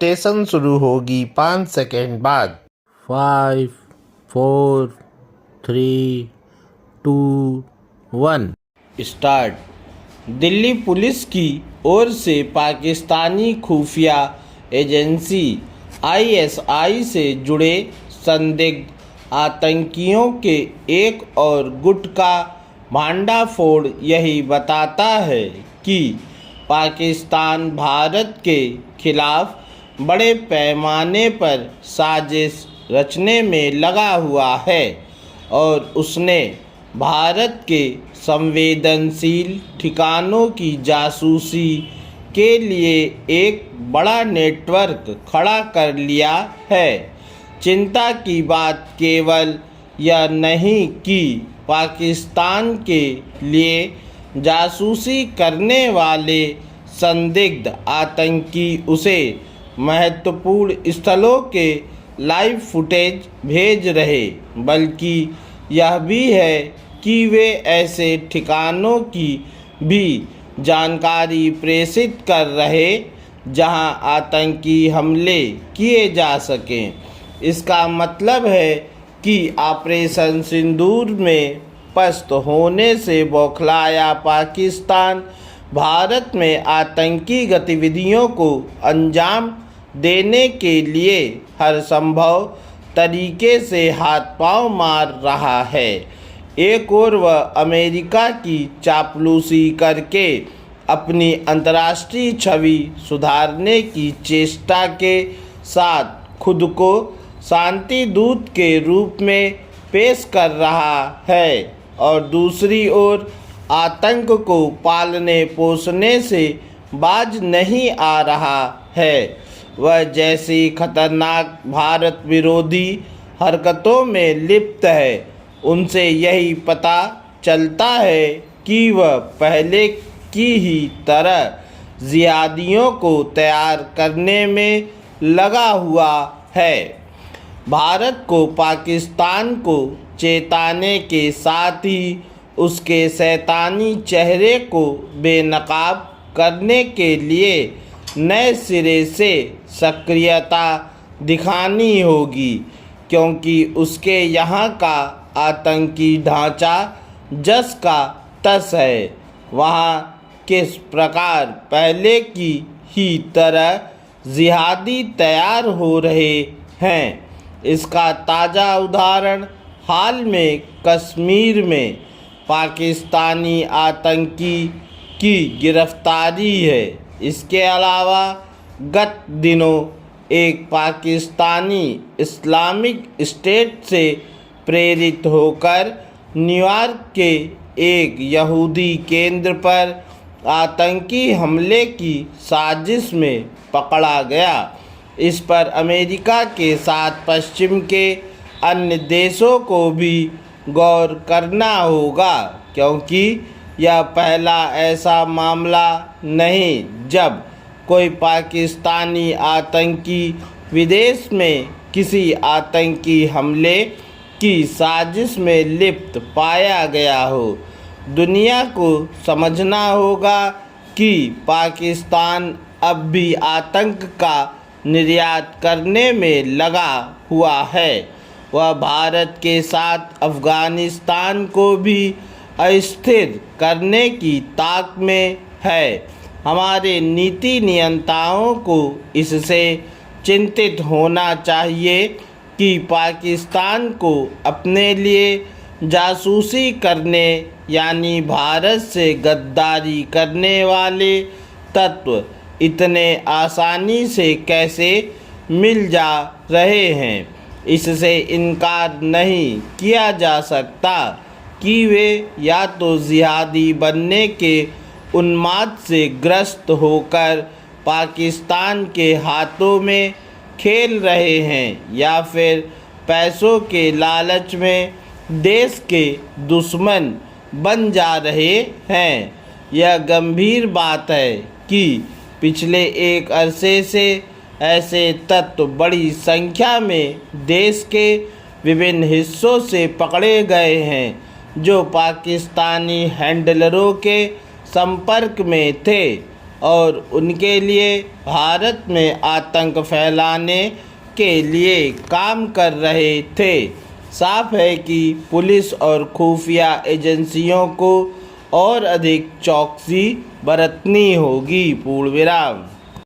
Dictation शुरू होगी 5 second बाद। 5 4 3 2 1 स्टार्ट। दिल्ली पुलिस की ओर से पाकिस्तानी खुफिया एजेंसी आईएसआई से जुड़े संदिग्ध आतंकियों के एक और गुट का भांडाफोड़ यही बताता है कि पाकिस्तान भारत के खिलाफ बड़े पैमाने पर साजिश रचने में लगा हुआ है और उसने भारत के संवेदनशील ठिकानों की जासूसी के लिए एक बड़ा नेटवर्क खड़ा कर लिया है। चिंता की बात केवल यह नहीं कि पाकिस्तान के लिए जासूसी करने वाले संदिग्ध आतंकी उसे महत्वपूर्ण स्थलों के लाइव फुटेज भेज रहे, बल्कि यह भी है कि वे ऐसे ठिकानों की भी जानकारी प्रेषित कर रहे जहां आतंकी हमले किए जा सकें। इसका मतलब है कि ऑपरेशन सिंदूर में पस्त होने से बौखलाया पाकिस्तान भारत में आतंकी गतिविधियों को अंजाम देने के लिए हर संभव तरीके से हाथ पांव मार रहा है। एक और वह अमेरिका की चापलूसी करके अपनी अंतर्राष्ट्रीय छवि सुधारने की चेष्टा के साथ खुद को शांति दूत के रूप में पेश कर रहा है और दूसरी ओर आतंक को पालने पोसने से बाज नहीं आ रहा है। वह जैसी खतरनाक भारत विरोधी हरकतों में लिप्त है, उनसे यही पता चलता है कि वह पहले की ही तरह जिहादियों को तैयार करने में लगा हुआ है। भारत को पाकिस्तान को चेताने के साथ ही उसके शैतानी चेहरे को बेनकाब करने के लिए नए सिरे से सक्रियता दिखानी होगी, क्योंकि उसके यहाँ का आतंकी ढांचा जस का तस है। वहाँ किस प्रकार पहले की ही तरह जिहादी तैयार हो रहे हैं, इसका ताज़ा उदाहरण हाल में कश्मीर में पाकिस्तानी आतंकी की गिरफ्तारी है। इसके अलावा गत दिनों एक पाकिस्तानी इस्लामिक स्टेट से प्रेरित होकर न्यूयॉर्क के एक यहूदी केंद्र पर आतंकी हमले की साजिश में पकड़ा गया। इस पर अमेरिका के साथ पश्चिम के अन्य देशों को भी गौर करना होगा, क्योंकि यह पहला ऐसा मामला नहीं जब कोई पाकिस्तानी आतंकी विदेश में किसी आतंकी हमले की साजिश में लिप्त पाया गया हो। दुनिया को समझना होगा कि पाकिस्तान अब भी आतंक का निर्यात करने में लगा हुआ है। वह भारत के साथ अफ़गानिस्तान को भी अस्थिर करने की ताक में है। हमारे नीति नियंताओं को इससे चिंतित होना चाहिए कि पाकिस्तान को अपने लिए जासूसी करने यानी भारत से गद्दारी करने वाले तत्व इतने आसानी से कैसे मिल जा रहे हैं। इससे इनकार नहीं किया जा सकता कि वे या तो जिहादी बनने के उन्माद से ग्रस्त होकर पाकिस्तान के हाथों में खेल रहे हैं या फिर पैसों के लालच में देश के दुश्मन बन जा रहे हैं। यह गंभीर बात है कि पिछले एक अरसे से ऐसे तत्व बड़ी संख्या में देश के विभिन्न हिस्सों से पकड़े गए हैं जो पाकिस्तानी हैंडलरों के संपर्क में थे। और उनके लिए भारत में आतंक फैलाने के लिए काम कर रहे थे। साफ है कि पुलिस और खुफिया एजेंसियों को और अधिक चौकसी बरतनी होगी। पूर्ण विराम।